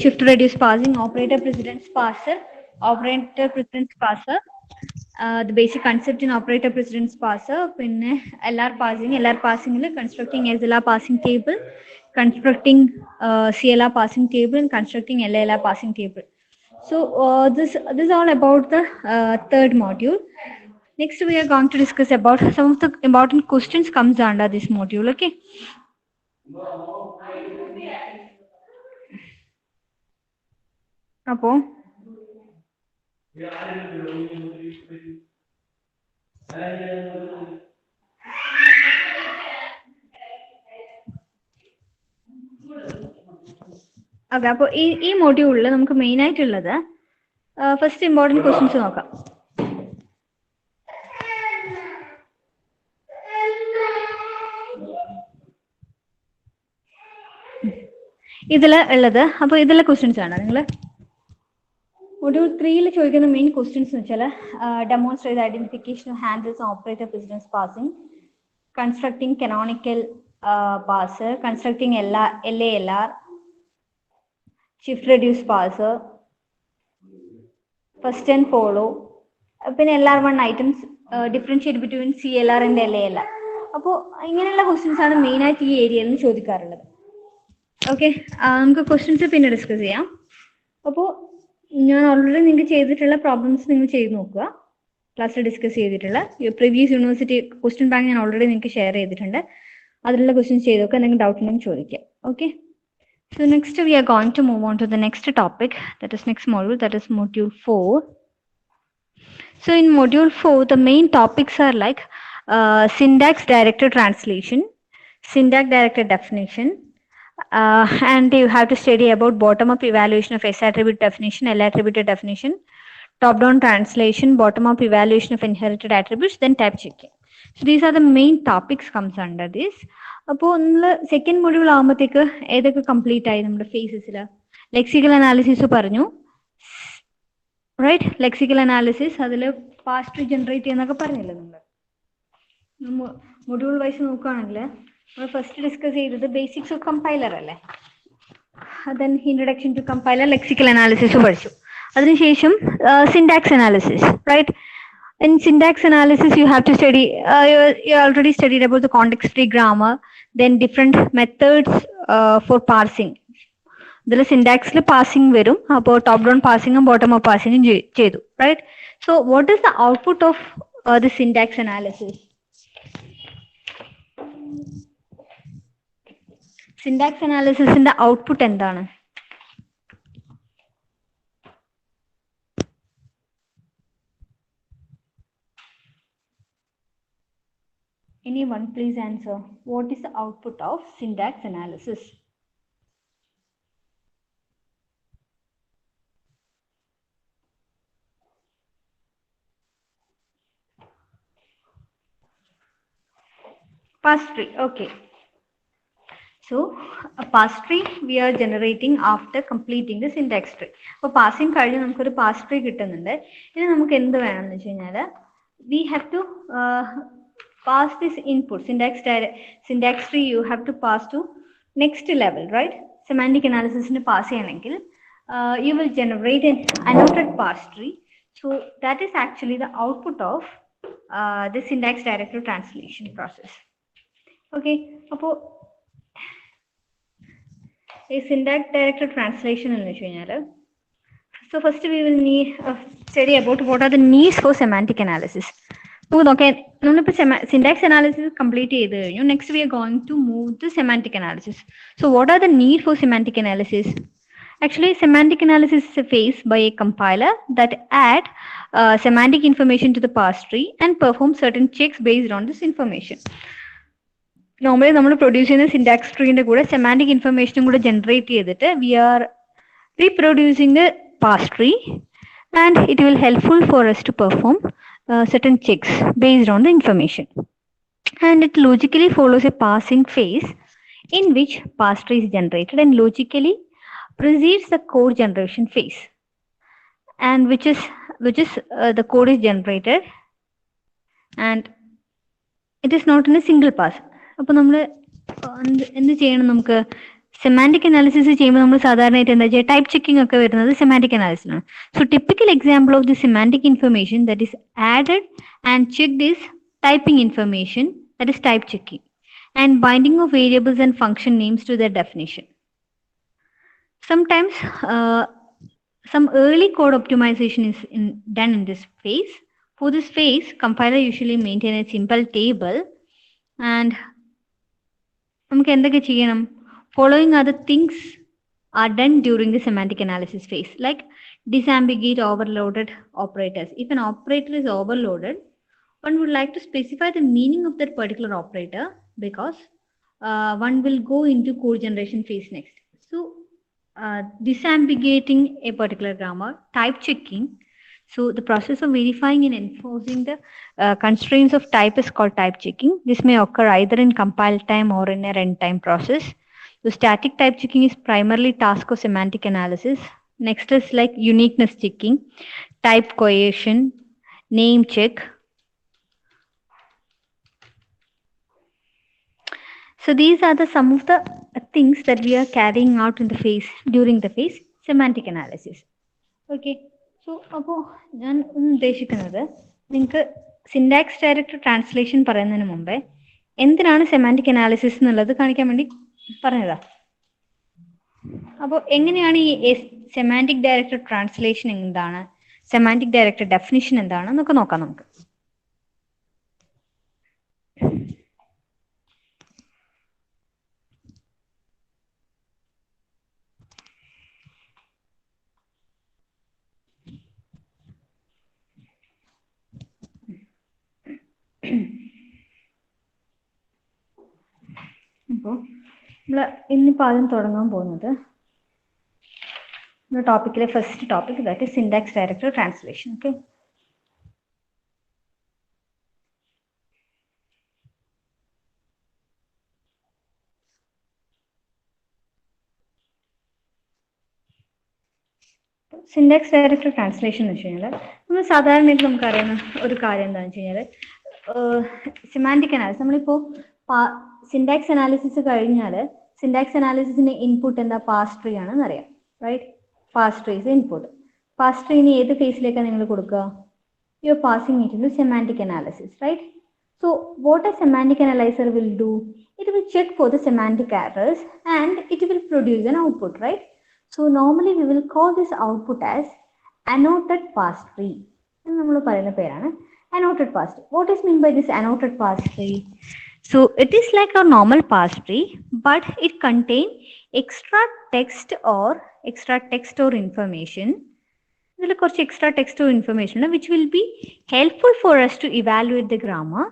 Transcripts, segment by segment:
shift reduce parsing, operator precedence parser, operator precedence parser, the basic concept in operator precedence parser, pinne LR parsing constructing SLR passing table, constructing CLR passing table, and constructing LLR passing table. So this is all about the third module. Next, we are going to discuss about some of the important questions comes under this module. Okay. Apo. Okay, അപ്പോൾ ഈ മോഡ്യൂളിൽ നമുക്ക് main ആയിട്ടുള്ളത് first important questions നോക്കാം. ഇതിൽ ഉള്ളത് അപ്പോൾ ഇതിലെ ക്വസ്റ്റ്യൻസ് ആണ് നിങ്ങൾ മൊഡ്യൂൾ 3 ചോദിക്കുന്ന മെയിൻ ക്വസ്റ്റ്യൻസ് എന്ന് വെച്ചാൽ demonstrate identification of handles operator precedence passing, constructing canonical passer, constructing LALR, shift reduce parser, first and follow, പിന്നെ LR1 items, differentiate between CLR and LALR. അപ്പോൾ ഇങ്ങനെയുള്ള ക്വസ്റ്റ്യൻസ് ആണ് മെയിൻ ആയിട്ട് ഈ ഏരിയയിൽ നിന്ന് ചോദിക്കാറുള്ളത്. ഓക്കെ, നമുക്ക് ക്വസ്റ്റ്യൻസ് പിന്നെ ഡിസ്കസ് ചെയ്യാം. അപ്പോൾ ഞാൻ ഓൾറെഡി നിങ്ങൾക്ക് ചെയ്തിട്ടുള്ള പ്രോബ്ലംസ് നിങ്ങൾ ചെയ്ത് നോക്കുക. ക്ലാസ്സിൽ ഡിസ്കസ് ചെയ്തിട്ടുള്ള പ്രീവിയസ് യൂണിവേഴ്സിറ്റി ക്വസ്റ്റ്യൻ ബാങ്ക് ഞാൻ ഓൾറെഡി നിങ്ങൾക്ക് ഷെയർ ചെയ്തിട്ടുണ്ട്. അതിലുള്ള ക്വസ്റ്റ്യൻസ് ചെയ്ത് നോക്കുക. എന്തെങ്കിലും ഡൗട്ട് ഉണ്ടെങ്കിൽ ചോദിക്കാം. Okay. So next we are going to move on to the next topic, that is next module, that is module 4. So in module 4, the main topics are like syntax directed translation, syntax directed definition, and you have to study about bottom-up evaluation of S attribute definition, L attribute definition, top-down translation, bottom-up evaluation of inherited attributes, then type checking. So these are the main topics comes under this. അപ്പോൾ നമ്മൾ second module ആകുമ്പോഴത്തേക്ക് ഏതൊക്കെ complete ആയി നമ്മുടെ ഫേസസിൽ lexical analysis പറഞ്ഞു, right? Lexical analysis അതിൽ പാസ്റ്റ് ട്രീ ജനറേറ്റ് ചെയ്യുന്നൊക്കെ പറഞ്ഞില്ലേ നമ്മൾ മൊഡ്യൂൾ വൈസ് നോക്കുകയാണെങ്കിൽ നമ്മൾ ഫസ്റ്റ് ഡിസ്കസ് ചെയ്തത് ബേസിക്സ് ഓഫ് കമ്പൈലർ അല്ലേ, then introduction to compiler, lexical analysis പഠിച്ചു. അതിനുശേഷം syntax analysis, right? In syntax analysis, you have to study, you already studied about the context-free grammar, then different methods for parsing. There is syntax passing verum, about top-down passing and bottom-up passing chedu, right? So, what is the output of the syntax analysis? Syntax analysis in the output endana? Anyone please answer. What is the output of syntax analysis? Parse tree. Okay. So a parse tree we are generating after completing the syntax tree. അപ്പോൾ passing കഴിഞ്ഞ് നമുക്കൊരു pass tree കിട്ടുന്നുണ്ട്. ഇനി നമുക്ക് എന്ത് വേണമെന്ന് വെച്ച് കഴിഞ്ഞാൽ we have to pass this input syntax tree you have to pass to next level, right? Semantic analysis ne pass cheyanengil you will generate an annotated parse tree. So that is actually the output of the syntax directed translation process. Okay, appo a syntax directed translation ennu vechayal, so first we will need study about what are the needs for semantic analysis. Okay, syntax analysis complete ചെയ്തു കഴിഞ്ഞു. Next we are going to move to semantic analysis. So what are the need for semantic analysis? Actually, semantic analysis is a phase by a compiler that add semantic information to the parse tree and perform certain checks based on this information. Normally നമ്മൾ produce ചെയ്യുന്ന syntax ട്രീന്റെ കൂടെ semantic ഇൻഫർമേഷനും കൂടെ generate ചെയ്തിട്ട് we are reproducing the parse tree and it will helpful for us to perform certain checks based on the information, and it logically follows a parsing phase in which parse tree is generated and logically precedes the code generation phase, and which is the code is generated and it is not in a single pass. അപ്പോൾ നമ്മൾ എന്ത് ചെയ്യണം? നമുക്ക് semantic analysis ചെയ്യുമ്പോൾ നമ്മൾ സാധാരണയായിട്ട് എന്താ ചെയ്യുക, ടൈപ്പ് ചെക്കിംഗ് ഒക്കെ വരുന്നത് സെമാൻറ്റിക് അനാലിസിലാണ്. So typical example of the semantic information that is added and checked is typing information that is type checking and binding of variables and function names to their definition. Sometimes some early code optimization is done in this phase. For this phase, compiler usually maintain a simple table and നമുക്ക് എന്തൊക്കെ ചെയ്യണം, following other things are done during the semantic analysis phase, like disambiguate overloaded operators. If an operator is overloaded, one would like to specify the meaning of that particular operator because one will go into code generation phase next. So disambiguating a particular grammar, type checking. So the process of verifying and enforcing the constraints of type is called type checking. This may occur either in compile time or in a runtime process. The static type checking is primarily task of semantic analysis. Next is like uniqueness checking, type coercion, name check. So these are the some of the things that we are carrying out in the phase during the phase semantic analysis. Okay. So അപ്പോൾ ഞാൻ ഉദ്ദേശിക്കുന്നത് നിങ്ങൾക്ക് syntax direct translation പറയുന്നതിന് മുമ്പേ എന്തിനാണ് semantic analysis എന്നുള്ളത് കാണിക്കാൻ വേണ്ടി പറഞ്ഞതാ. അപ്പോൾ എങ്ങനെയാണ് ഈ സെമാൻറ്റിക് ഡയറക്റ്റ് ട്രാൻസ്ലേഷൻ എന്താണ്, സെമാൻറ്റിക് ഡയറക്റ്റ് ഡെഫിനിഷൻ എന്താണ് എന്നൊക്കെ നോക്കാം നമുക്ക്. അപ്പോൾ നമ്മൾ ഇന്നിപ്പോൾ ആദ്യം തുടങ്ങാൻ പോകുന്നത് നമ്മുടെ ടോപ്പിക്കിലെ first topic, that is syntax direct translation. Okay, syntax direct translation എന്ന് വെച്ച് കഴിഞ്ഞാൽ നമ്മൾ സാധാരണയായിട്ട് നമുക്കറിയുന്ന ഒരു കാര്യം എന്താണെന്ന് വെച്ച് കഴിഞ്ഞാൽ സെമാൻറ്റിക് അനാലിസിസ്, നമ്മളിപ്പോൾ സിൻടാക്സ് അനാലിസിസ് കഴിഞ്ഞാൽ സിൻടാക്സ് അനാലിസിസിന്റെ ഇൻപുട്ട് എന്താ, പാസ് ട്രീ ആണെന്ന് അറിയാം, right? Parse tree is input. Parse ട്രീന് ഏത് ഫേസിലേക്കാണ് നിങ്ങൾ കൊടുക്കുക? You are passing it in semantic analysis, right? So what a semantic analyzer will do, it will check for the semantic errors and it will produce an output, right? So normally we will call this output as annotated parse tree. നമ്മൾ പറയുന്ന പേരാണ് annotated parse tree. What is meant by this annotated parse tree? So it is like a normal parse tree, but it contains extra text or information. ഇതിൽ കുറച്ച് extra text or information which will be helpful for us to evaluate the grammar.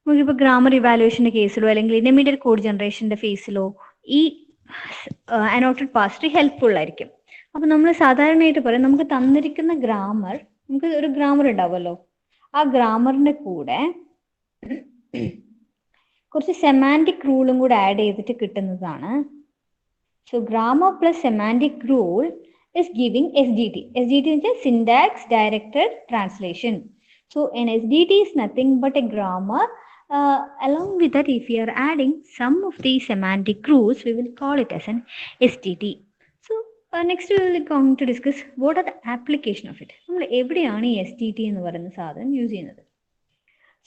നമുക്കിപ്പോൾ grammar ഇവാലുവേഷൻ്റെ കേസിലോ അല്ലെങ്കിൽ intermediate code ജനറേഷൻ്റെ ഫേസിലോ ഈ അനോട്ടഡ് pass tree helpful ആയിരിക്കും. അപ്പം നമ്മൾ സാധാരണയായിട്ട് പറയും, നമുക്ക് തന്നിരിക്കുന്ന ഗ്രാമർ, നമുക്ക് ഒരു ഗ്രാമർ ഉണ്ടാവുമല്ലോ, ആ ഗ്രാമറിൻ്റെ കൂടെ കുറച്ച് സെമാൻറ്റിക് റൂളും കൂടെ ആഡ് ചെയ്തിട്ട് കിട്ടുന്നതാണ്. So grammar plus semantic rule is giving SDT. SDT is a syntax directed translation. So an SDT is nothing but a grammar. Along with that, if we are adding some of the semantic rules, we will call it as an SDT. So next we will going to discuss what are the application of it. നമ്മൾ എവിടെയാണ് ഈ SDT എന്ന് പറയുന്ന സാധനം use ചെയ്യുന്നത്?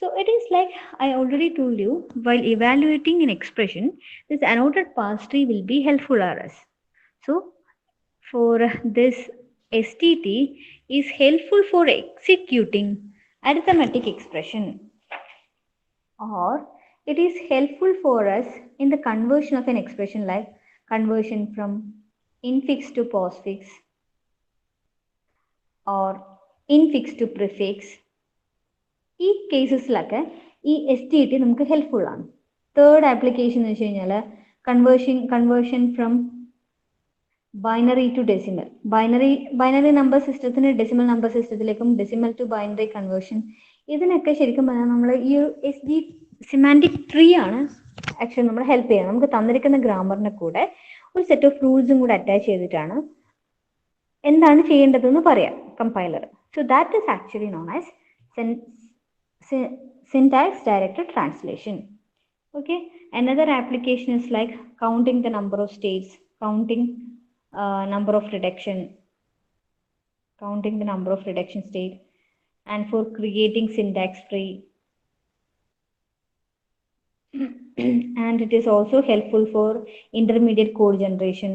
So it is like I already told you, while evaluating an expression, this annotated parse tree will be helpful for us. So for this STT is helpful for executing arithmetic expression, or it is helpful for us in the conversion of an expression, like conversion from infix to postfix or infix to prefix. ഈ കേസസിലൊക്കെ ഈ STT നമുക്ക് helpful ആണ്. Third application എന്ന് വെച്ച് കഴിഞ്ഞാൽ conversion from binary to decimal, binary number സിസ്റ്റത്തിന് decimal number സിസ്റ്റത്തിലേക്കും decimal to binary conversion, ഇതിനൊക്കെ ശരിക്കും പറഞ്ഞാൽ നമ്മൾ ഈ ഒരു സെമാൻറ്റിക് ട്രീ ആണ് ആക്ച്വലി നമ്മൾ ഹെൽപ്പ് ചെയ്യുന്നത്. നമുക്ക് തന്നിരിക്കുന്ന ഗ്രാമറിന്റെ കൂടെ ഒരു സെറ്റ് ഓഫ് റൂൾസും കൂടെ അറ്റാച്ച് ചെയ്തിട്ടാണ് എന്താണ് ചെയ്യേണ്ടതെന്ന് പറയാം compiler. So that is actually known as syntax directed translation. Okay, another application is like counting the number of states, counting number of reduction, counting the number of reduction state, and for creating syntax tree. And it is also helpful for intermediate code generation,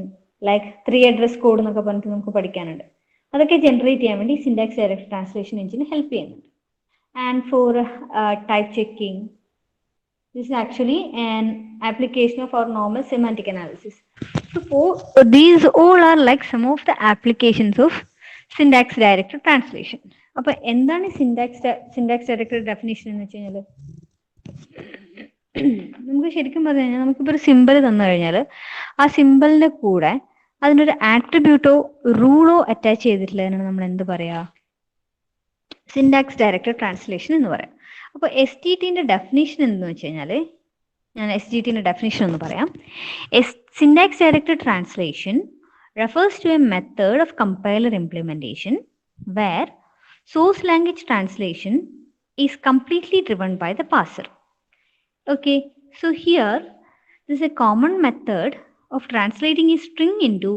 like 3 address code എന്നൊക്കെ പറഞ്ഞിട്ട് നമുക്ക് പഠിക്കാനുണ്ട്. അതൊക്കെ generate ചെയ്യാൻ വേണ്ടി syntax direct translation engine help ചെയ്യുന്നുണ്ട്. And for type checking, this is actually an application of our normal semantic analysis. So these all are like some of the applications of syntax directed translation. അപ്പോൾ എന്താണ് syntax directed definition എന്ന് വെച്ച് കഴിഞ്ഞാൽ, നമുക്ക് ശരിക്കും പറഞ്ഞു കഴിഞ്ഞാൽ നമുക്കിപ്പോൾ ഒരു സിമ്പിൾ തന്നു കഴിഞ്ഞാൽ ആ സിമ്പിളിന്റെ കൂടെ അതിനൊരു ആട്രിബ്യൂട്ടോ റൂളോ അറ്റാച്ച് ചെയ്തിട്ടുള്ളതിനാണ് നമ്മൾ എന്ത് പറയാ, സിൻടാക്സ് ഡയറക്റ്റഡ് ട്രാൻസ്ലേഷൻ എന്ന് പറയാം. അപ്പോൾ എസ് ടി ടിന്റെ ഡെഫിനിഷൻ എന്ന് വെച്ച് കഴിഞ്ഞാൽ, ഞാൻ എസ് ജി ടിന്റെ ഡെഫിനിഷൻ ഒന്ന് പറയാം. Syntax directed translation refers to a method of compiler implementation where source language translation is completely driven by the parser. Okay, so here this is a common method of translating a string into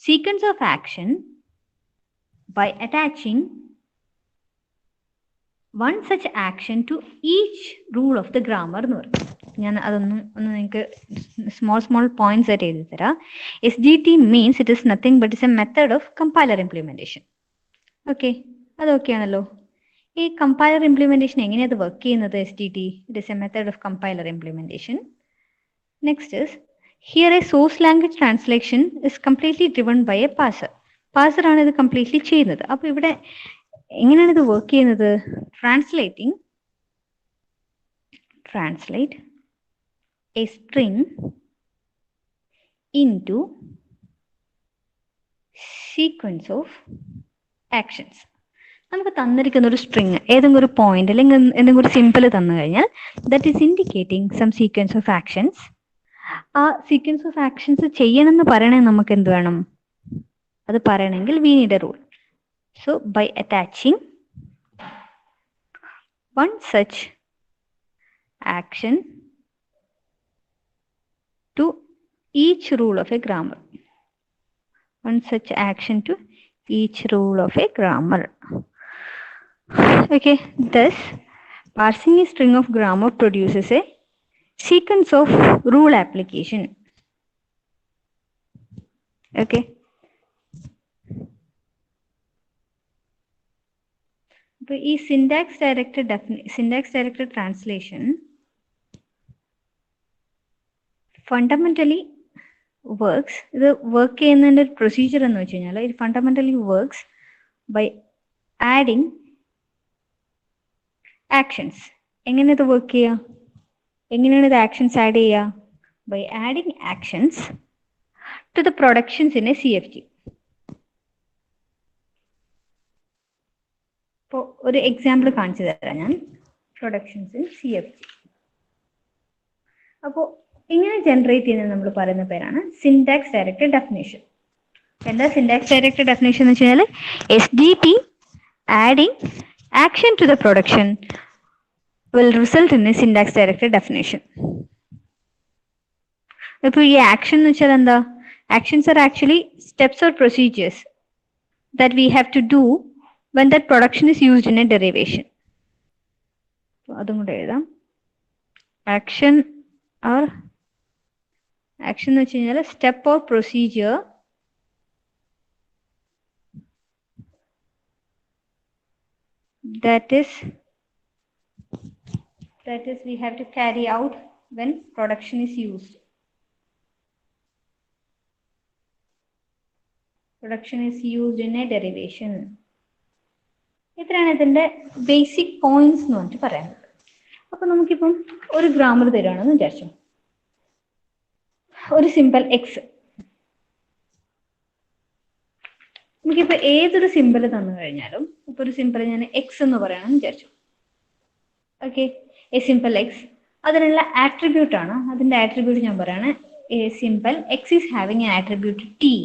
sequence of action by attaching one such action to each rule of the grammar എന്ന് പറയും. ഞാൻ അതൊന്ന് നിങ്ങൾക്ക് small points ആയിട്ട് എഴുതി തരാം. S G T means it is nothing but is a method of compiler implementation. Okay, അതൊക്കെയാണല്ലോ. ഈ കമ്പൈലർ ഇംപ്ലിമെന്റേഷൻ എങ്ങനെയാണ് അത് വർക്ക് ചെയ്യുന്നത്? S G T it is a method of compiler implementation. Next is here a source language translation is completely driven by a parser. പാസറാണ് ഇത് completely ചെയ്യുന്നത്. അപ്പോൾ ഇവിടെ എങ്ങനെയാണ് ഇത് വർക്ക് ചെയ്യുന്നത്? Translate a string into sequence of actions. നമുക്ക് തന്നിരിക്കുന്ന ഒരു സ്ട്രിങ് ഏതെങ്കിലും ഒരു പോയിന്റ് അല്ലെങ്കിൽ എന്തെങ്കിലും ഒരു സിമ്പിൾ തന്നു കഴിഞ്ഞാൽ that is indicating some sequence of actions. ആ സീക്വൻസ് ഓഫ് ആക്ഷൻസ് ചെയ്യണമെന്ന് പറയണമെങ്കിൽ നമുക്ക് എന്ത് വേണം? അത് പറയണമെങ്കിൽ we need a rule. So by attaching one such action to each rule of a grammar. One such action to each rule of a grammar. Okay, thus parsing a string of grammar produces a sequence of rule application. Okay. So ഈ syntax directed translation fundamentally works. ഇത് work ചെയ്യുന്നതിൻ്റെ ഒരു procedure എന്ന് വെച്ച് കഴിഞ്ഞാൽ ഇത് fundamentally works by adding actions. എങ്ങനെ ഇത് വർക്ക് ചെയ്യുക? എങ്ങനെയാണ് ഇത് ആക്ഷൻസ് ആഡ് ചെയ്യുക? By adding actions to the productions in a C F T. ഇപ്പോൾ ഒരു എക്സാമ്പിൾ കാണിച്ചു തരാം ഞാൻ. Productions in C F T. അപ്പോൾ ഇങ്ങനെ ജനറേറ്റ് ചെയ്യുന്നത് നമ്മൾ പറയുന്ന പേരാണ് സിൻടാക്സ് ഡയറക്റ്റഡ് ഡെഫിനേഷൻ. എന്താ സിൻടാക്സ് ഡയറക്റ്റഡ് ഡെഫിനേഷൻ എന്ന് വെച്ച് കഴിഞ്ഞാൽ S D T adding action to the production will result in a syntax directed definition. ഇപ്പോൾ ഈ ആക്ഷൻ എന്ന് വെച്ചാൽ എന്താ? Actions are actually steps or procedures that we have to do when that production is used in a derivation. അതും കൂടെ എഴുതാം. Action എന്ന് വെച്ച് കഴിഞ്ഞാൽ step or procedure that is we have to carry out when production is used. Production is used in a derivation. ഇത്രയാണ് ഇതിന്റെ basic points എന്ന് പറഞ്ഞിട്ട് പറയാനുള്ളത്. അപ്പൊ നമുക്കിപ്പം ഒരു ഗ്രാമർ തരുവാണെന്ന് വിചാരിച്ചു. ഒരു സിമ്പിൾ എക്സ്. നമുക്കിപ്പോൾ ഏതൊരു സിമ്പിൾ തന്നു കഴിഞ്ഞാലും ഇപ്പൊ ഒരു സിമ്പിൾ ഞാൻ എക്സ് എന്ന് പറയണമെന്ന് വിചാരിച്ചു. ഓക്കെ, എ സിമ്പിൾ എക്സ് അതിനുള്ള ആട്രിബ്യൂട്ട് ആണ്. അതിന്റെ ആട്രിബ്യൂട്ട് ഞാൻ പറയാണ് A simple X is having A attribute T.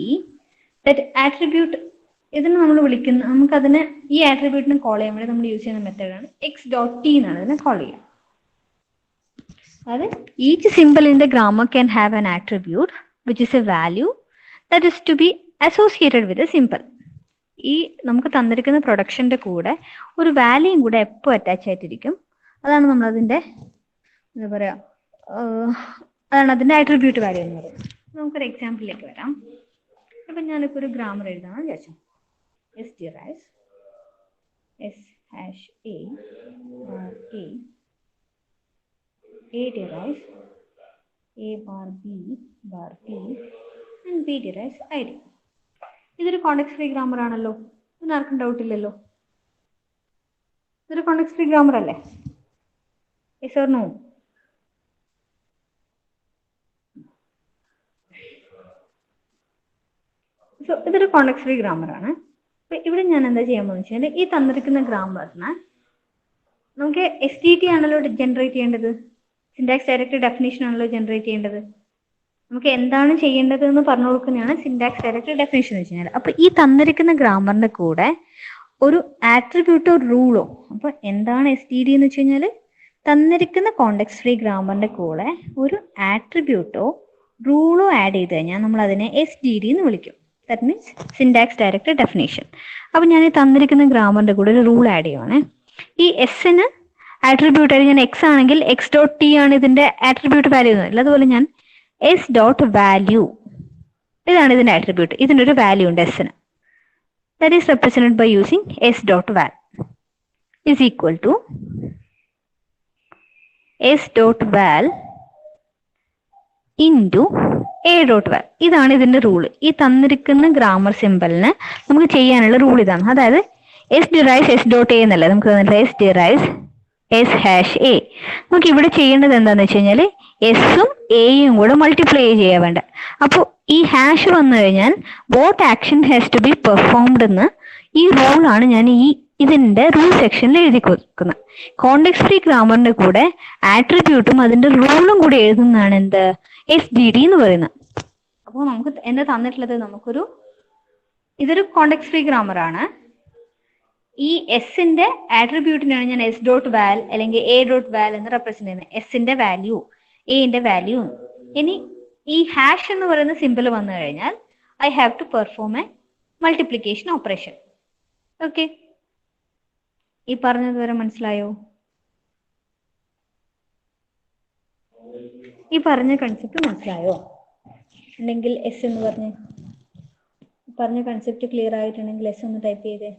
That attribute ഇതിന് നമ്മൾ വിളിക്കുന്ന, നമുക്കതിനെ ഈ ആട്രിബ്യൂട്ടിനെ കോൾ ചെയ്യാൻ വേണ്ടി നമ്മൾ യൂസ് ചെയ്യുന്ന മെത്തേഡാണ് എക്സ് ഡോട്ട് ടി എന്നാണ് ഇതിനെ കോൾ ചെയ്യുക. അത് each symbol in the grammar can have an attribute which is a value that is to be associated with a symbol. ഈ നമുക്ക് തന്നിരിക്കുന്ന പ്രൊഡക്ഷന്റെ കൂടെ ഒരു വാല്യൂയും കൂടെ എപ്പോൾ അറ്റാച്ച് ആയിട്ടിരിക്കും, അതാണ് നമ്മൾ അതിന്റെ എന്താ പറയാ, അതാണ് അതിന്റെ ആട്രിബ്യൂട്ട് വാല്യൂ എന്ന് പറയുന്നത്. നമുക്കൊരു എക്സാമ്പിളിലേക്ക് വരാം. അപ്പൊ ഞാനിപ്പോ ഒരു ഗ്രാമർ എഴുതാമെന്ന് വിചാരിച്ചു. S derives S hash A bar A derives a bar b and b derives id. ഇതൊരു കോണ്ടെക്സ്റ്റ് ഫ്രീ ഗ്രാമർ ആണല്ലോ, ഇതിന് ആർക്കും ഡൗട്ട് ഇല്ലല്ലോ. ഇതൊരു കോണ്ടെക്സ്റ്റ് ഫ്രീ ഗ്രാമർ അല്ലേ? Yes or no? സോ ഇതൊരു കോണ്ടെക്സ്റ്റ് ഫ്രീ ഗ്രാമർ ആണ്. അപ്പൊ ഇവിടെ ഞാൻ എന്താ ചെയ്യാൻ പോകുന്നത് വെച്ചാൽ, ഈ തന്നിരിക്കുന്ന ഗ്രാമറിന് നമുക്ക് SDT ആണല്ലോ ജനറേറ്റ് ചെയ്യേണ്ടത്, സിൻടാക്സ് ഡയറക്റ്റ് ഡെഫിനിഷൻ ആണല്ലോ ജനറേറ്റ് ചെയ്യേണ്ടത്. നമുക്ക് എന്താണ് ചെയ്യേണ്ടത് എന്ന് പറഞ്ഞു കൊടുക്കുന്നതാണ് സിൻടാക്സ് ഡയറക്റ്റ് ഡെഫിനിഷൻ എന്ന് വെച്ച് കഴിഞ്ഞാൽ. അപ്പൊ ഈ തന്നിരിക്കുന്ന ഗ്രാമറിന്റെ കൂടെ ഒരു ആട്രിബ്യൂട്ടോ റൂളോ, അപ്പൊ എന്താണ് SDD എന്ന് വെച്ച് കഴിഞ്ഞാൽ, തന്നിരിക്കുന്ന കോണ്ടെക്സ്റ്റ് ഫ്രീ ഗ്രാമറിന്റെ കൂടെ ഒരു ആട്രിബ്യൂട്ടോ റൂളോ ആഡ് ചെയ്ത് കഴിഞ്ഞാൽ നമ്മൾ അതിനെ SDD എന്ന് വിളിക്കും. That means syntax direct definition. അപ്പൊ ഞാൻ ഈ തന്നിരിക്കുന്ന ഗ്രാമറിന്റെ കൂടെ ഒരു റൂൾ ആഡ് ചെയ്യുവാണ്. ഈ എസിന് ആട്രിബ്യൂട്ട് ആയിട്ട് ഞാൻ എക്സ് ആണെങ്കിൽ എക്സ് ഡോട്ട് ടി ആണ് ഇതിന്റെ ആട്രിബ്യൂട്ട് വാല്യൂ എന്നല്ല. അതുപോലെ ഞാൻ എസ് ഡോട്ട് വാല്യൂ, ഇതാണ് ഇതിന്റെ ആട്രിബ്യൂട്ട്. ഇതിന്റെ ഒരു വാല്യൂ ഉണ്ട് എസിന്. That is represented by using S dot val is equal to S dot val into A dot val. ഇതാണ് ഇതിന്റെ റൂള്. ഈ തന്നിരിക്കുന്ന ഗ്രാമർ സിമ്പലിന് നമുക്ക് ചെയ്യാനുള്ള റൂൾ ഇതാണ്. അതായത് S derives S dot A എന്നല്ല, നമുക്ക് S derives S hash A. നമുക്ക് ഇവിടെ ചെയ്യേണ്ടത് എന്താണെന്ന് വെച്ച് കഴിഞ്ഞാൽ എസും എയും കൂടെ മൾട്ടിപ്ലൈ ചെയ്യാൻ വേണ്ട. അപ്പോൾ ഈ ഹാഷ് വന്നു കഴിഞ്ഞാൽ what action has to be performed എന്ന് ഈ റൂളാണ് ഞാൻ ഇതിന്റെ റൂൾ സെക്ഷനിൽ എഴുതി കൊടുക്കുന്നത്. കോണ്ടെക്സ്റ്റ് ഫ്രീ ഗ്രാമറിന്റെ കൂടെ ആട്രിബ്യൂട്ടും അതിന്റെ റൂളും കൂടി എഴുതുന്നതാണ് എന്ത് SDD എന്ന് പറയുന്നത്. അപ്പോൾ നമുക്ക് എന്താ തന്നിട്ടുള്ളത്, ഇതൊരു കോണ്ടെക്സ്റ്റ് ഫ്രീ ഗ്രാമർ ആണ്. ഈ എസിന്റെ ആട്രിബ്യൂട്ടിനാണ് ഞാൻ എസ് ഡോട്ട് വാൽ അല്ലെങ്കിൽ എ ഡോട്ട് വാൽ എന്ന് റെപ്രസെന്റ് ചെയ്യുന്നത്. എസിന്റെ വാല്യൂ, എന്റെ വാല്യൂ. ഇനി ഈ ഹാഷ് എന്ന് പറയുന്ന സിമ്പിൾ വന്നു കഴിഞ്ഞാൽ I have to perform a multiplication operation. Okay, ഈ പറഞ്ഞത് വരെ മനസ്സിലായോ? ഈ പറഞ്ഞ കൺസെപ്റ്റ് മനസ്സിലായോ? അല്ലെങ്കിൽ എസ് എന്ന് പറഞ്ഞ കൺസെപ്റ്റ് ക്ലിയർ ആയിട്ടുണ്ടെങ്കിൽ എസ് ഒന്ന് ടൈപ്പ് ചെയ്തേ.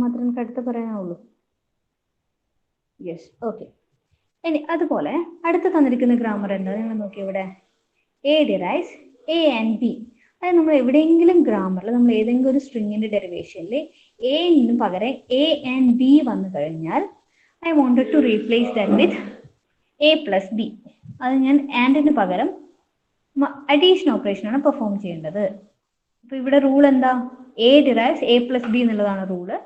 മാത്രം എനിക്ക് അടുത്ത് പറയാനുള്ളൂ. Yes, okay. ഇനി അതുപോലെ അടുത്ത് തന്നിരിക്കുന്ന ഗ്രാമർ എന്താ നിങ്ങൾ നോക്കി. ഇവിടെ A derives A and B. അതായത് നമ്മൾ എവിടെയെങ്കിലും ഗ്രാമറിൽ നമ്മൾ ഏതെങ്കിലും ഒരു സ്ട്രിങ്ങിന്റെ ഡെറിവേഷനിൽ എന് പകരം എ ആൻഡ് ബി വന്നു കഴിഞ്ഞാൽ I wanted to replace that with A plus B. അത് ഞാൻ ആൻഡിന് പകരം അഡീഷൻ ഓപ്പറേഷൻ ആണ് പെർഫോം ചെയ്യേണ്ടത്. അപ്പൊ ഇവിടെ റൂൾ എന്താ, A derives A plus B എന്നുള്ളതാണ് റൂള്.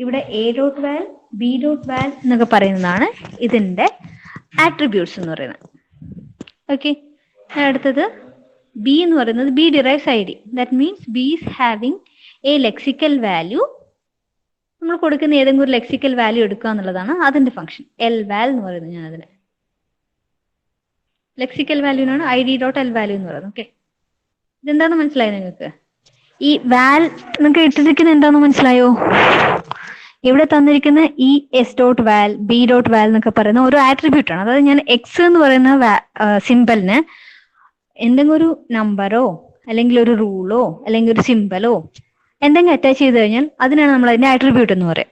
ഇവിടെ എ ഡോട്ട് വാൽ ബി ഡോട്ട് വാൽ എന്നൊക്കെ പറയുന്നതാണ് ഇതിന്റെ ആട്രിബ്യൂട്ട്സ് എന്ന് പറയുന്നത്. ഓക്കെ, അടുത്തത് ബി എന്ന് പറയുന്നത് B derives I D. That means B is having A lexical value. നമ്മൾ കൊടുക്കുന്ന ഏതെങ്കിലും ഒരു ലെക്സിക്കൽ വാല്യൂ എടുക്കുക എന്നുള്ളതാണ് അതിന്റെ ഫംഗ്ഷൻ. എൽ വാൽ എന്ന് പറയുന്നത് ഞാൻ അതിന് ലെക്സിക്കൽ വാല്യൂനാണ് I D dot L value എന്ന് പറയുന്നത്. ഓക്കെ, ഇതെന്താന്ന് മനസ്സിലായോ നിങ്ങൾക്ക്? ഈ വാൽ നിങ്ങൾക്ക് ഇട്ടിരിക്കുന്നത് എന്താന്ന് മനസ്സിലായോ? ഇവിടെ തന്നിരിക്കുന്ന ഈ എസ് ഡോട്ട് വാൽ ബി ഡോട്ട് വാൽ എന്നൊക്കെ പറയുന്ന ഒരു ആട്രിബ്യൂട്ട് ആണ്. അതായത് ഞാൻ എക്സ് എന്ന് പറയുന്ന സിമ്പലിന് എന്തെങ്കിലും ഒരു നമ്പറോ അല്ലെങ്കിൽ ഒരു റൂളോ അല്ലെങ്കിൽ ഒരു സിമ്പലോ എന്തെങ്കിലും അറ്റാച്ച് ചെയ്ത് കഴിഞ്ഞാൽ അതിനാണ് നമ്മൾ അതിന്റെ ആട്രിബ്യൂട്ട് എന്ന് പറയാം.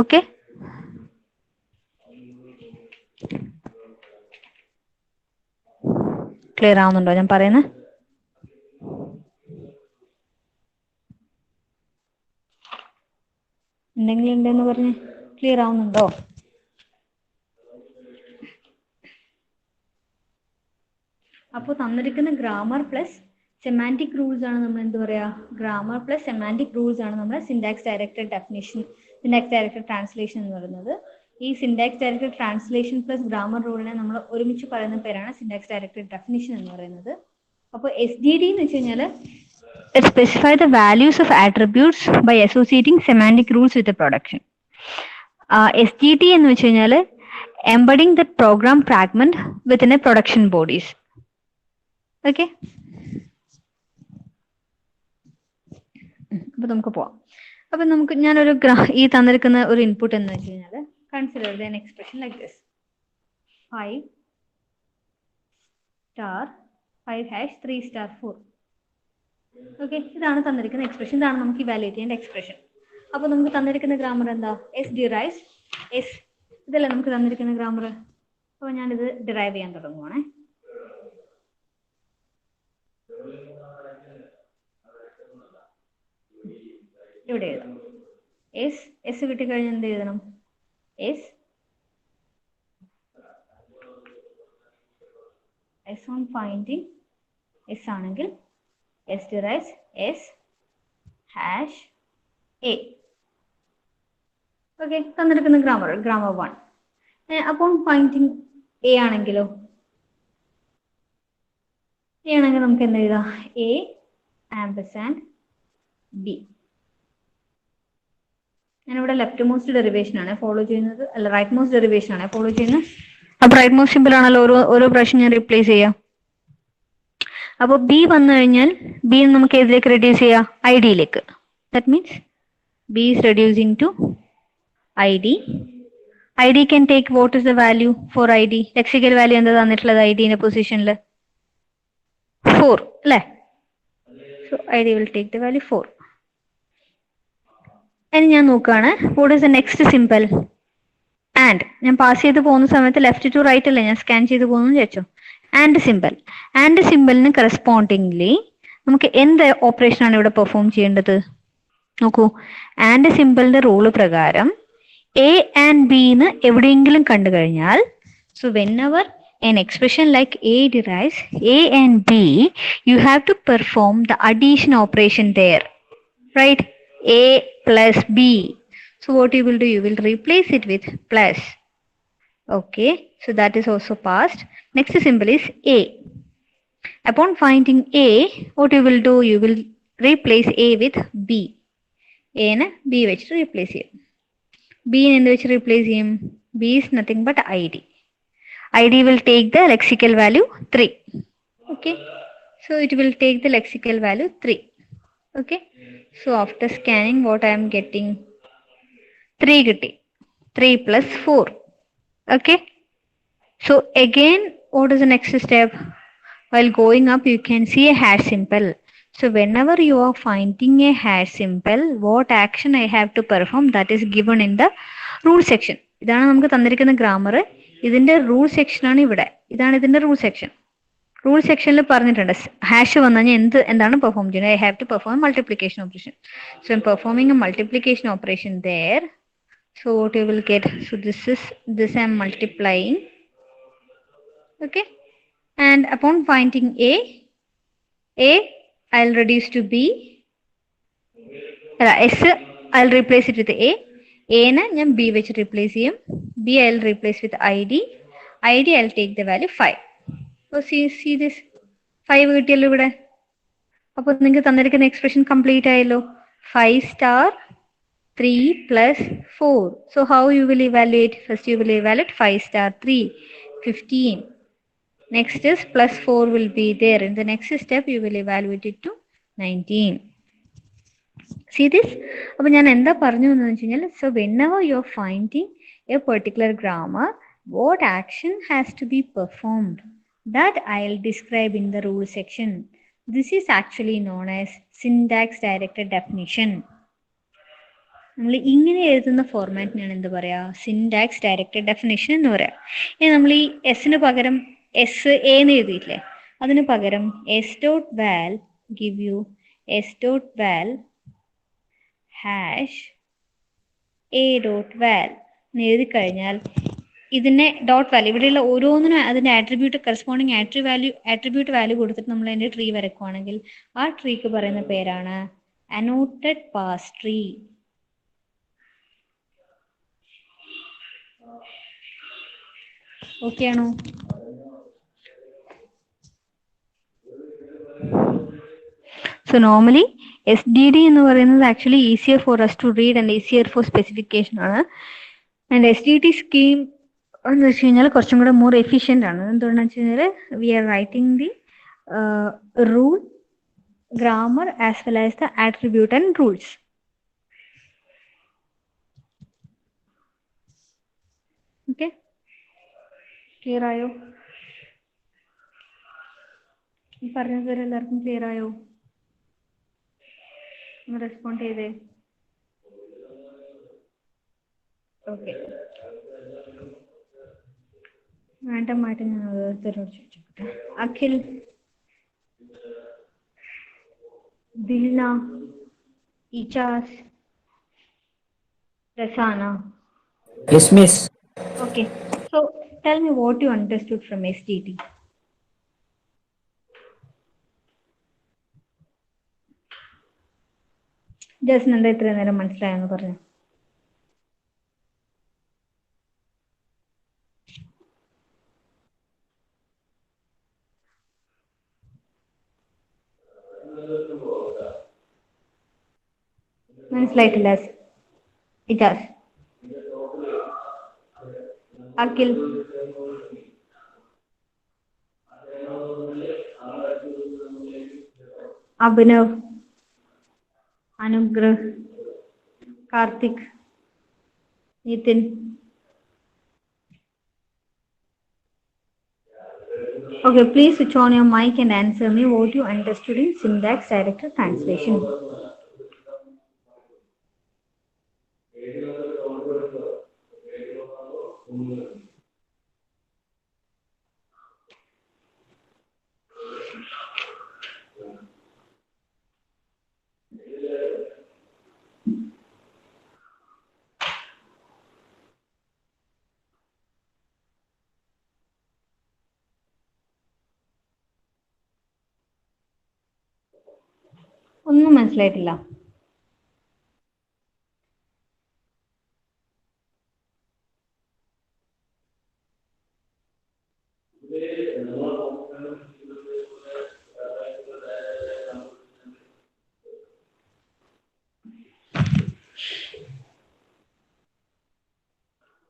ഓക്കെ, ക്ലിയർ ആവുന്നുണ്ടോ ഞാൻ പറയുന്നത്? എന്തെങ്കിലും ഉണ്ടെന്ന് പറഞ്ഞ് ക്ലിയർ ആവുന്നുണ്ടോ? അപ്പോൾ തന്നിരിക്കുന്ന ഗ്രാമർ പ്ലസ് സെമാൻറ്റിക് റൂൾസ് ആണ് നമ്മൾ എന്ത് പറയാ, ഗ്രാമർ പ്ലസ് സെമാൻറ്റിക് റൂൾസ് ആണ് നമ്മൾ syntax directed definition, syntax directed translation എന്ന് പറയുന്നത്. ഈ syntax directed translation plus grammar റൂളിനെ നമ്മൾ ഒരുമിച്ച് പറയുന്ന പേരാണ് സിൻടാക്സ് ഡയറക്റ്റഡ് ഡെഫിനിഷൻ എന്ന് പറയുന്നത്. അപ്പോൾ SDD എന്ന് വെച്ച് കഴിഞ്ഞാൽ it specify the values of attributes by associating semantic rules with the production. SGT എന്ന് വെച്ച് കഴിഞ്ഞാൽ embedding the program fragment within a production bodies. Okay. അപ്പോൾ നമുക്ക് പോവാം. അപ്പോൾ നമുക്ക് ഞാനൊരു ഈ തന്നിരിക്കുന്ന ഒരു ഇൻപുട്ട് എന്ന് വെച്ച് കഴിഞ്ഞാൽ consider an expression like this 5 star 5 hash 3 star 4. Okay, ഇതാണ് തന്നിരിക്കുന്ന എക്സ്പ്രഷൻ, ഇതാണ് നമുക്ക് ഇവാലുവേറ്റ് ചെയ്യേണ്ട എക്സ്പ്രഷൻ. അപ്പോൾ നമുക്ക് തന്നിരിക്കുന്ന ഗ്രാമർ എന്താ? എസ് ഡിറൈവ്സ് എസ്, ഇതല്ല നമുക്ക് തന്നിരിക്കുന്ന ഗ്രാമർ. അപ്പോൾ ഞാനിത് ഡിറൈവ് ചെയ്യാൻ തുടങ്ങുവാണേ. ഇവിടെ എഴുതാം എസ് കിട്ടിക്കഴിഞ്ഞാൽ എന്ത് എഴുതണം? എസ് ഓൺ ഫൈൻഡിങ് എസ് ആണെങ്കിൽ S derives S hash A. Okay, തന്നിരിക്കുന്ന ഗ്രാമർ 1. അപ്പോൾ ഫൈൻഡിങ് A ആണെങ്കിലോ? A ആണെങ്കിൽ നമുക്ക് എന്ത് എഴുതാം? A ampersand B. ഞാനിവിടെ ലെഫ്റ്റ് മോസ്റ്റ് ഡെറിവേഷൻ ആണ് ഫോളോ ചെയ്യുന്നത്, അല്ല റൈറ്റ് മോസ്റ്റ് ഡെറിവേഷൻ ആണ് ഫോളോ ചെയ്യുന്നത്. അപ്പോൾ റൈറ്റ് മോസ്റ്റ് സിമ്പിൾ ആണല്ലോ, ഓരോ പ്രാവശ്യം ഞാൻ റീപ്ലേസ് ചെയ്യാം. അപ്പോൾ ബി വന്നു കഴിഞ്ഞാൽ ബി നമുക്ക് ഏതിലേക്ക് റെഡ്യൂസ് ചെയ്യാം? ഐ ഡിയിലേക്ക്. That means B is reducing to I D. I D can take what is the value for I D? Lexical value എന്താ തന്നിട്ടുള്ളത് ഐ ഡിന്റെ പൊസിഷനിൽ? 4 അല്ലേ? So I D will take the value 4. ഇനി ഞാൻ നോക്കുകയാണ് what is the next symbol? And ഞാൻ pass ചെയ്ത് പോകുന്ന സമയത്ത് ലെഫ്റ്റ് ടു റൈറ്റ് അല്ലേ ഞാൻ സ്കാൻ ചെയ്ത് പോകുന്നു വിചാരിച്ചോ. ആൻഡ് സിമ്പിളിന് കറസ്പോണ്ടിംഗ്ലി നമുക്ക് എന്ത് ഓപ്പറേഷൻ ആണ് ഇവിടെ പെർഫോം ചെയ്യേണ്ടത്? നോക്കൂ, ആൻഡ് സിമ്പിളിന്റെ റൂള് പ്രകാരം എ ആൻഡ് ബി എന്ന് എവിടെയെങ്കിലും കണ്ടു കഴിഞ്ഞാൽ, so whenever an expression like A derives A and B, you have to perform the addition operation there, right? A plus B. So what you will do? You will replace it with plus. Okay, so that is also passed. Next symbol is A. Upon finding A, what you will do? You will replace A with B. A na B which replace it. B in which replace him? B is nothing but ID. ID will take the lexical value 3. Okay, so it will take the lexical value 3. Okay, so after scanning what I am getting? 3 getty. 3 plus 4. Okay, so again what is the next step? While going up you can see a hash symbol. So whenever you are finding a hash symbol, what action I have to perform, that is given in the rule section. ഇതാണ് നമുക്ക് തന്നിരിക്കുന്ന grammar. ഇതിന്റെ rule section ആണ് ഇവിടെ. ഇതാണ് ഇതിന്റെ rule section. Rule സെക്ഷനിൽ പറഞ്ഞിട്ടുണ്ട് ഹാഷ് വന്നു കഴിഞ്ഞാൽ എന്താണ് പെർഫോം ചെയ്യുന്നത്? I have to perform multiplication operation. So I'm performing a multiplication operation there. So what you will get? So this I am multiplying. Okay, and upon finding A I'll reduce to B. S I'll replace it with A. A na ഞാൻ B വെച്ച് replace ചെയ്യും. B I'll replace with ID. I'll take the value 5. So see this 5 കിട്ടിയല്ലോ ഇവിടെ. അപ്പോൾ നിങ്ങൾക്ക് തന്നിരിക്കുന്ന expression complete ആയല്ലോ. 5 star 3 plus 4. So how you will evaluate? First you will evaluate 5 star 3, 15. Next is plus 4 will be there. In the next step you will evaluate it to 19. See this? അപ്പോൾ ഞാൻ എന്താ പറഞ്ഞു എന്ന് വെച്ച് കഴിഞ്ഞാൽ, so whenever you are finding a particular grammar, what action has to be performed? That I'll describe in the rule section. This is actually known as syntax directed definition. നമ്മൾ ഇങ്ങനെ എഴുതുന്ന ഫോർമാറ്റിനാണ് എന്ത് പറയാ? സിൻടാക്സ് ഡയറക്റ്റഡ് ഡെഫിനിഷൻ എന്ന് പറയാം. ഇനി നമ്മൾ ഈ എസിന് പകരം എസ് എന്ന് എഴുതിയില്ലേ, അതിന് പകരം എസ് ഡോട്ട് വാൽ ഗിവ് യു എസ് ഡോട്ട് വാൽ ഹാഷ് എ ഡോട്ട് വാൽ എന്ന് എഴുതി കഴിഞ്ഞാൽ ഇതിനെ ഡോട്ട് വാല്യൂ ഇവിടെയുള്ള ഓരോന്നിനും അതിന്റെ ആട്രിബ്യൂട്ട് കറസ്പോണ്ടിങ് ആട്രിബ്യൂട്ട് വാല്യൂ കൊടുത്തിട്ട് നമ്മൾ അതിന്റെ ട്രീ വരക്കുവാണെങ്കിൽ ആ ട്രീക്ക് പറയുന്ന പേരാണ് അനോട്ടഡ് പാസ് ട്രീ. ഓക്കെ ആണോ? So normally SDD എന്ന് പറയുന്നത് actually easier for us to read and easier for specification ആണ്. And SDD scheme എന്ന് വെച്ച് കഴിഞ്ഞാൽ കുറച്ചും കൂടെ more efficient ആണ്. എന്തുകൊണ്ടാണെന്ന് വെച്ച് കഴിഞ്ഞാൽ we are writing the rule, grammar as well as the attribute and rules. Okay, clear ആയോ? ഈ പറഞ്ഞത് എല്ലാവർക്കും ക്ലിയർ ആയോ? റെസ്പോണ്ട് ചെയ്തേ. ഓക്കെ, റാൻഡമായിട്ട് ഞാൻ ഓരോരുത്തരോട് ചോദിച്ചോട്ടെ. Akhil, Dilna, Ijas, Rasana. Yes, miss. Okay, so tell me what you understood from SDT. Just എന്താ ഇത്രയും നേരം മനസ്സിലായെന്ന് പറഞ്ഞു. മനസ്സിലായിട്ടില്ല Ijaz? Akhil, Abhinav, Anugrah, Karthik, Nitin. Okay, please switch on your mic and answer me what you understood in syntax directed translation. ഒന്നും മനസ്സിലായിട്ടില്ല.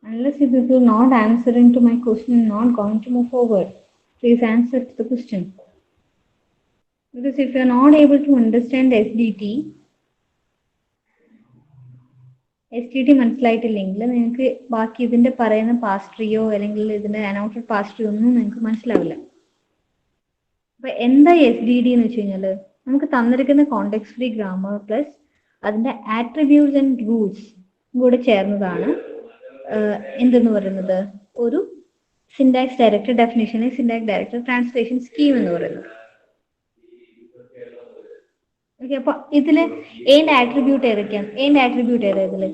Unless if you are not answering to my question, not going to move forward. Please answer to the question. Because if you are not able to understand SDT മനസ്സിലായിട്ടില്ലെങ്കിൽ നിങ്ങൾക്ക് ബാക്കി ഇതിന്റെ പറയുന്ന പാസ്ട്രിയോ അല്ലെങ്കിൽ ഇതിന്റെ അനൗട്ടഡ് പാസ്ട്രിയോ ഒന്നും നിങ്ങൾക്ക് മനസ്സിലാവില്ല. അപ്പൊ എന്താ SDD എന്ന് വെച്ച് കഴിഞ്ഞാൽ നമുക്ക് തന്നിരിക്കുന്ന കോണ്ടെക്സ്റ്റ് ഫ്രീ ഗ്രാമർ പ്ലസ് അതിന്റെ ആട്രിബ്യൂട്ട്സ് ആൻഡ് റൂൾസ് കൂടെ ചേർന്നതാണ് എന്തെന്ന് പറയുന്നത് ഒരു syntax directed definition, syntax directed translation scheme എന്ന് പറയുന്നത്. ഓക്കെ, അപ്പൊ ഇതില് ഏതിന്റെ ആട്രിബ്യൂട്ട് ഏതൊക്കെയാണ്? ഏതിന്റെ ആട്രിബ്യൂട്ട് ഏതാ ഇതില്?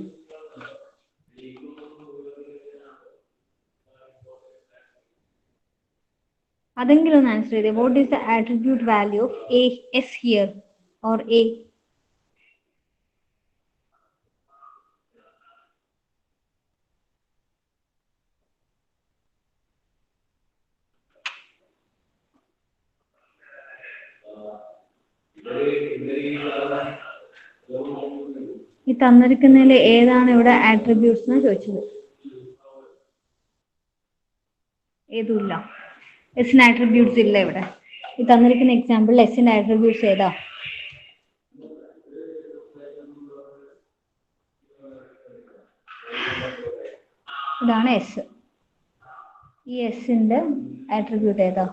അതെങ്കിലും ഒന്ന് ആൻസർ ചെയ്തേ. What is the attribute value of A S here or A? ഈ തന്നിരിക്കുന്നതിൽ ഏതാണ് ഇവിടെ ആട്രിബ്യൂട്ട്സ് എന്ന് ചോദിച്ചത്? ഏതുമില്ല. എസിന് ആട്രിബ്യൂട്ട്സ് ഇല്ല ഇവിടെ. ഈ തന്നിരിക്കുന്ന എക്സാമ്പിൾ എസിന്റെ ആട്രിബ്യൂട്ട്സ് ഏതാ? ഇതാണ് എസ്. ഈ എസിന്റെ ആട്രിബ്യൂട്ട് ഏതാ?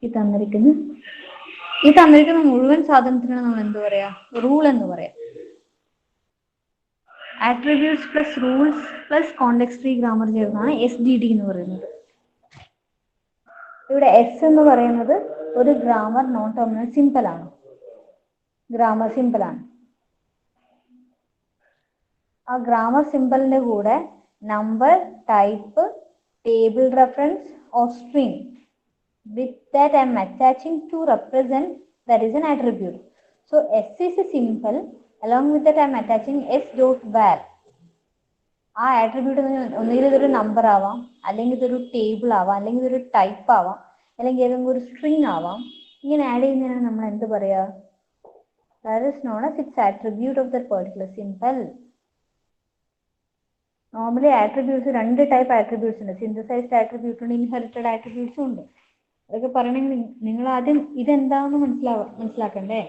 ഈ തന്നിരിക്കുന്ന മുഴുവൻ സാധനത്തിന് നമ്മൾ എന്ത് പറയാ? റൂൾ എന്ന് പറയാം. Attributes plus rules plus context free grammar ചേർന്നാണ് SDD എന്ന് പറയുന്നത്. ഇവിടെ എസ് എന്ന് പറയുന്നത് ഒരു ഗ്രാമർ നോൺ ടെർമിനൽ സിമ്പിൾ ആണ്. ഗ്രാമർ സിമ്പിൾ ആണ്. ആ ഗ്രാമർ സിമ്പിളിന്റെ കൂടെ number, type, table reference or string with that I am attaching to represent that is an attribute. So S is a simple along with that I am attaching s dot var. ആ attribute ഒന്നുകിൽ ഇതൊരു number ആവാം, അല്ലെങ്കിൽ ഇതൊരു table ആവാം, അല്ലെങ്കിൽ ഇതൊരു type ആവാം, അല്ലെങ്കിൽ ഏതെങ്കിലും ഒരു സ്ട്രിങ് ആവാം. ഇങ്ങനെ ആഡ് ചെയ്യുന്നതിനാണ് നമ്മൾ എന്ത് പറയാ? That is known as its attribute of that particular symbol. Normally attributes രണ്ട് ടൈപ്പ് ആട്രിബ്യൂട്ട്സ് ഉണ്ട്. സിന്തസൈസ്ഡ് ആട്രിബ്യൂട്ട് ഉണ്ട്, ഇൻഹെറിറ്റഡ് ആട്രിബ്യൂട്ട്സും ഉണ്ട്. അതൊക്കെ പറയണമെങ്കിൽ നിങ്ങൾ ആദ്യം ഇതെന്താണെന്ന് മനസ്സിലാക്കണ്ടേ?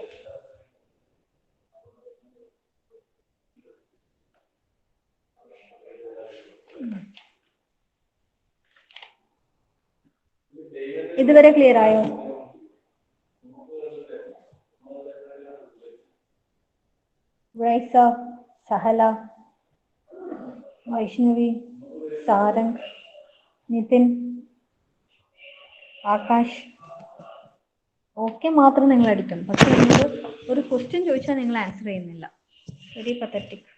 ഇതുവരെ ക്ലിയർ ആയോ? റൈസ, സഹല, വൈഷ്ണവി, സാരംഗ്, നിതിൻ, ആകാശ്, ഓക്കെ മാത്രം നിങ്ങൾ അടിക്കും. പക്ഷെ നിങ്ങൾ ഒരു ക്വസ്റ്റ്യൻ ചോദിച്ചാൽ നിങ്ങൾ ആൻസർ ചെയ്യുന്നില്ല. Very pathetic.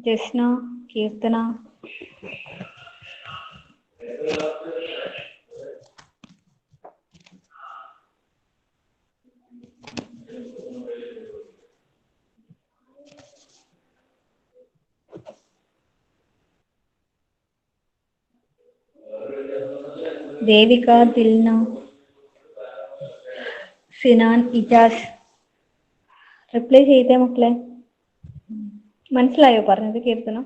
Jasna, Keerthana, Devika, Dilna, Sinan, Ijas, reply ചെയ്തേ മക്കളെ. മനസ്സിലായോ പറഞ്ഞത് കീർത്തന?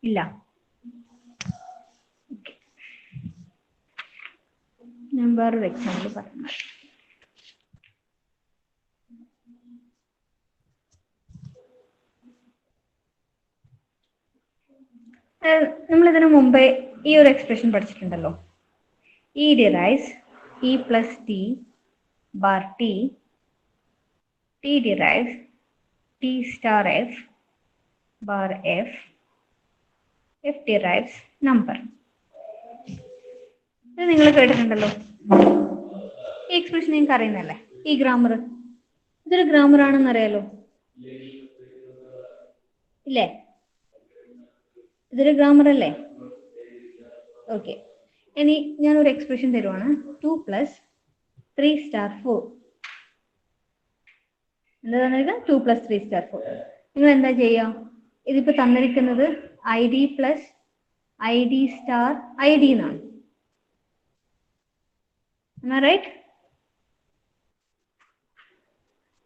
ഇല്ല. ഞാൻ വേറൊരു എക്സാമ്പിൾ പറഞ്ഞു. നമ്മളിതിനു മുമ്പേ ഈ ഒരു എക്സ്പ്രഷൻ പഠിച്ചിട്ടുണ്ടല്ലോ. E derives E plus T bar T, T derives T star F bar F, F derives number. ഇത് നിങ്ങൾ കേട്ടിട്ടുണ്ടല്ലോ. ഈ എക്സ്പ്രഷൻ നിങ്ങൾക്ക് അറിയുന്നല്ലേ? ഈ ഗ്രാമർ, ഇതൊരു ഗ്രാമർ ആണെന്ന് അറിയാലോ, ഇല്ലേ? ഇതൊരു ഗ്രാമർ അല്ലേ? ഓക്കെ. ഇനി ഞാനൊരു എക്സ്പ്രഷൻ തരുവാണ്. 2 + 3 സ്റ്റാർ 4. എന്താ തന്നിരിക്കുന്നത്? 2 + 3 സ്റ്റാർ 4. നിങ്ങൾ എന്താ ചെയ്യുക? ഇതിപ്പോ തന്നിരിക്കുന്നത് I D plus I D star I D എന്നാണ്. റൈറ്റ്?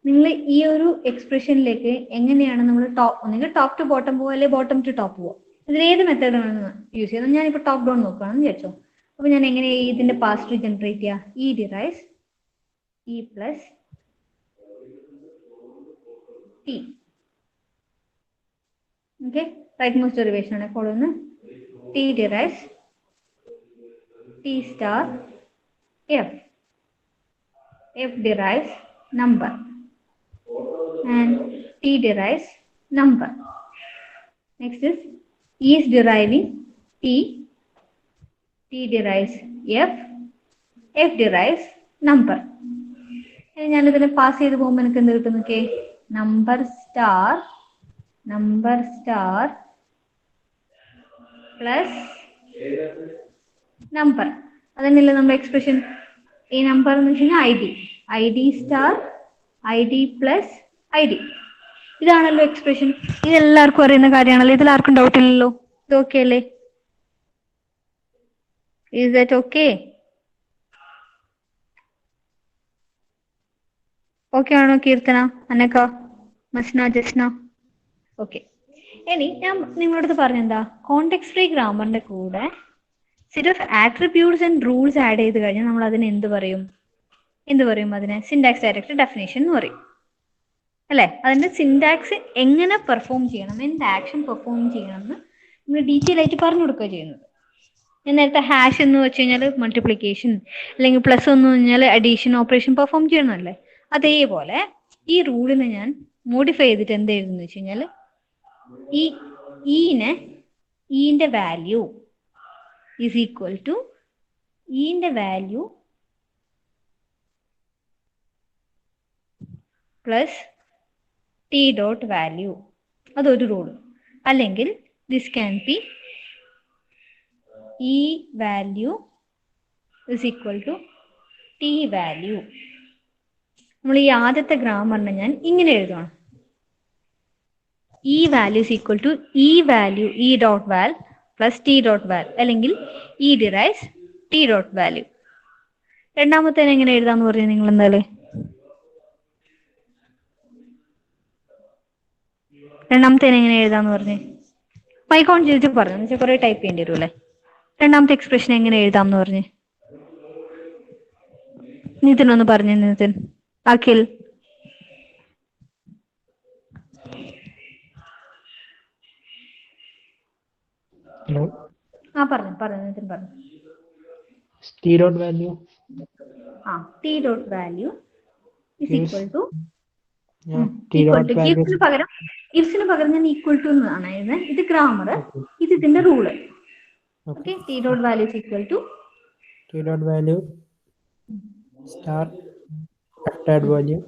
നിങ്ങൾ ഈ ഒരു എക്സ്പ്രഷനിലേക്ക് എങ്ങനെയാണ് നമ്മൾ ഒന്നെങ്കിൽ ടോപ്പ് ടു ബോട്ടം പോവുക, അല്ലെങ്കിൽ ബോട്ടം ടു ടോപ്പ് പോവുക. ഇതിലേത് മെത്തേഡാണ് യൂസ് ചെയ്യുന്നത്? ഞാനിപ്പോൾ ടോപ്പ് ഡൗൺ നോക്കുകയാണെന്ന് വിചാരിച്ചോ. അപ്പൊ ഞാൻ എങ്ങനെ ഇതിന്റെ പാസ് ട്രീ ജനറേറ്റ് ചെയ്യുക? E derives E plus T. Okay, rightmost derivation ആണ് ഫോളോ ചെയ്യുന്നത്. T derives T star F, F derives number, and t derives number. Next is E is deriving t, t derives f, f derives number. ഞാൻ ഇതിനെ pass ചെയ്ത് പോകുമ്പോൾ എനിക്ക് എന്ത് കിട്ടും? നോക്കേ, നമ്പർ സ്റ്റാർ പ്ലസ് നമ്പർ. അതന്നെയല്ലേ നമ്മുടെ എക്സ്പ്രഷൻ? ഈ നമ്പർ എന്ന് വെച്ച് കഴിഞ്ഞാൽ I D star I D plus I D. ഇതാണല്ലോ എക്സ്പ്രഷൻ. ഇതെല്ലാവർക്കും അറിയുന്ന കാര്യമാണല്ലോ. ഇതിൽ ആർക്കും ഡൗട്ട് ഇല്ലല്ലോ. ഇത് ഓക്കെ അല്ലേ? Is that okay? ഓക്കെ ആണോ കീർത്തന, അനക്ക, മസ്ന, ജസ്ന? ഓക്കെ. ഇനി ഞാൻ നിങ്ങളടുത്ത് പറഞ്ഞെന്താ, കോണ്ടെക്സ്റ്റ് ഫ്രീ ഗ്രാമറിന്റെ കൂടെ set of attributes and rules add ചെയ്ത് കഴിഞ്ഞാൽ നമ്മൾ അതിനെ എന്ത് പറയും? അതിനെ സിൻടാക്സ് ഡയറക്റ്റ് ഡെഫിനേഷൻ എന്ന് പറയും, അല്ലേ? അതിന്റെ സിൻടാക്സ് എങ്ങനെ പെർഫോം ചെയ്യണം, എന്ത് ആക്ഷൻ പെർഫോം ചെയ്യണം എന്ന് നമ്മൾ ഡീറ്റെയിൽ ആയിട്ട് പറഞ്ഞു കൊടുക്കുക ചെയ്യുന്നത്. ഞാൻ നേരത്തെ ഹാഷ് എന്ന് വെച്ച് കഴിഞ്ഞാൽ മൾട്ടിപ്ലിക്കേഷൻ, അല്ലെങ്കിൽ പ്ലസ് എന്ന് പറഞ്ഞാൽ അഡീഷൻ ഓപ്പറേഷൻ പെർഫോം ചെയ്യണമല്ലേ? അതേപോലെ ഈ റൂളിനെ ഞാൻ മോഡിഫൈ ചെയ്തിട്ട് എന്ത് എഴുതുന്നു വെച്ച് കഴിഞ്ഞാൽ, ഇന്റെ വാല്യൂ ഈസ് ഈക്വൽ ടു ഇന്റെ value plus T dot value. അതൊരു റൂൾ. അല്ലെങ്കിൽ this can be E value is equal to T value. നമ്മൾ ഈ ആദ്യത്തെ ഗ്രാമറിനെ ഞാൻ ഇങ്ങനെ എഴുതുകയാണ്. E value is equal to E value E dot val plus T dot val, അല്ലെങ്കിൽ E derives T dot value. രണ്ടാമത്തേനെ എങ്ങനെ എഴുതാന്ന് പറഞ്ഞു നിങ്ങൾ എന്തായാലും? രണ്ടാമത്തേനെ എങ്ങനെ എഴുതാന്ന് പറഞ്ഞേ? മൈക്കോൺ ചെയ്തിട്ട് പറഞ്ഞു എന്ന് വെച്ചാൽ കുറെ ടൈപ്പ് ചെയ്യേണ്ടി വരും അല്ലേ. രണ്ടാമത്തെ എക്സ്പ്രഷൻ എങ്ങനെ എഴുതാമെന്ന് പറഞ്ഞേ? നിതിൻ ഒന്ന് പറഞ്ഞു. നിതിൻ, അഖിൽ. Hello. പറഞ്ഞു നിതിൻ പറഞ്ഞു. T dot value. T dot value is Yes. Equal to Yeah. T dot value. ഇഫ്സിന് പകരം ഞാൻ ഈക്വൽ ടു എന്നാണ് എഴുതുന്നത്. ഇത് ഗ്രാമർ, Okay. ഇത് ഇതിന്റെ rule. Okay. Okay, T dot value is equal to T dot value star f dot value.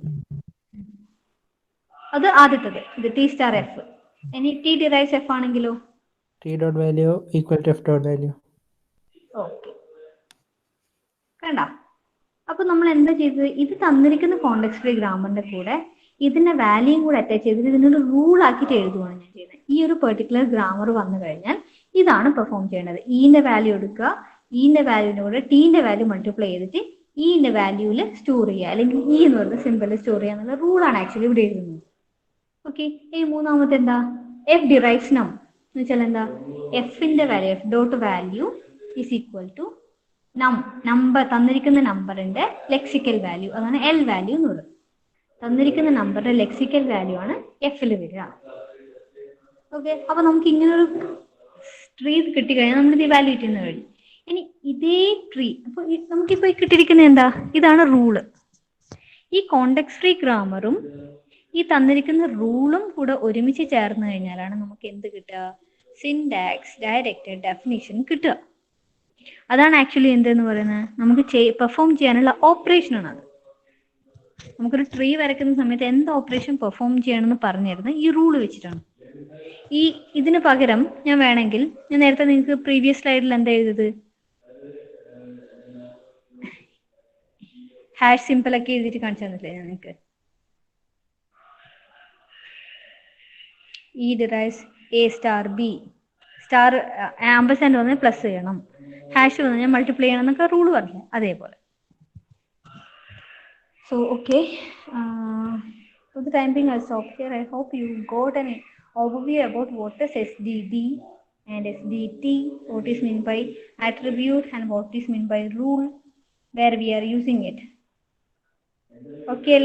അത് ആദ്യത്തത്, ഇത് ടി സ്റ്റാർ എഫ്. ഇനി ടി ഡിറൈവ്സ് എഫ് ആണെങ്കിലോ? T dot value equal to f dot value. Okay, കണ്ട. അപ്പൊ നമ്മൾ എന്താ ചെയ്തത്? ഇത് തന്നിരിക്കുന്ന കോണ്ടെക്സ്റ്റ് ഫ്രീ ഗ്രാമറിന്റെ കൂടെ ഇതിന്റെ വാല്യൂയും കൂടെ അറ്റാച്ച് ചെയ്തിട്ട് ഇതിനൊരു റൂൾ ആക്കിയിട്ട് എഴുതുകയാണ് ഞാൻ ചെയ്യുന്നത്. ഈ ഒരു പെർട്ടിക്കുലർ ഗ്രാമർ വന്നു കഴിഞ്ഞാൽ ഇതാണ് പെർഫോം ചെയ്യേണ്ടത്. ഇന്റെ വാല്യൂ എടുക്കുക, ഇന്റെ വാല്യൂവിന്റെ കൂടെ ടീന്റെ വാല്യൂ മൾട്ടിപ്ലൈ ചെയ്തിട്ട് ഇന്റെ വാല്യൂവിൽ സ്റ്റോർ ചെയ്യുക, അല്ലെങ്കിൽ ഇ എന്ന് പറയുന്ന സിമ്പിൾ സ്റ്റോർ ചെയ്യുക എന്നുള്ള റൂളാണ് ആക്ച്വലി ഇവിടെ എഴുതുന്നത്. ഓക്കെ, ഈ മൂന്നാമത്തെ എന്താ? എഫ് ഡിറൈവ്സ് നം എന്ന് വെച്ചാൽ എന്താ? എഫിന്റെ value, F dot value is equal to number, തന്നിരിക്കുന്ന നമ്പറിന്റെ ലെക്സിക്കൽ വാല്യൂ, അതാണ് എൽ വാല്യൂ എന്ന് പറയുന്നത്. തന്നിരിക്കുന്ന നമ്പറിന്റെ ലെക്സിക്കൽ വാല്യൂ ആണ് എഫിൽ വരിക. ഓക്കെ, അപ്പൊ നമുക്ക് ഇങ്ങനൊരു ട്രീ കിട്ടിക്കഴിഞ്ഞാൽ നമ്മൾ ഇത് ഇവാലുവേറ്റ് ചെയ്യുന്ന കഴിഞ്ഞു. ഇനി ഇതേ ട്രീ അപ്പൊ നമുക്കിപ്പോ കിട്ടിയിരിക്കുന്നത് എന്താ? ഇതാണ് റൂള്. ഈ കോണ്ടെക്സ്റ്റ് ഫ്രീ ഗ്രാമറും ഈ തന്നിരിക്കുന്ന റൂളും കൂടെ ഒരുമിച്ച് ചേർന്ന് കഴിഞ്ഞാലാണ് നമുക്ക് എന്ത് കിട്ടുക? സിൻടാക്സ് ഡയറക്റ്റഡ് ഡെഫിനിഷൻ കിട്ടുക. അതാണ് ആക്ച്വലി എന്തെന്ന് പറയുന്നത്, നമുക്ക് പെർഫോം ചെയ്യാനുള്ള ഓപ്പറേഷൻ ആണ് അത്. നമുക്കൊരു ട്രീ വരയ്ക്കുന്ന സമയത്ത് എന്ത് ഓപ്പറേഷൻ പെർഫോം ചെയ്യണമെന്ന് പറഞ്ഞു തരുന്നത് ഈ റൂള് വെച്ചിട്ടാണ്. ഇതിന് പകരം ഞാൻ വേണമെങ്കിൽ, ഞാൻ നേരത്തെ നിങ്ങൾക്ക് പ്രീവിയസ് സ്ലൈഡിൽ എന്താ എഴുതിയത്? ഹാഷ് സിമ്പിൾ ഒക്കെ എഴുതിയിട്ട് കാണിച്ചു തന്നില്ലേ ഞാൻ നിങ്ങൾക്ക്? E derives A star B, star ampersand വന്ന് പ്ലസ് ചെയ്യണം, ഹാഷ് വന്ന് ഞാൻ മൾട്ടിപ്ലൈ ചെയ്യണം എന്നൊക്കെ റൂൾ പറഞ്ഞു. അതേപോലെ. So okay, for the time being I'll stop here. I hope you got an overview about what is SDD and SDT, what is meant by attribute and what is meant by rule, where we are using it. Okay,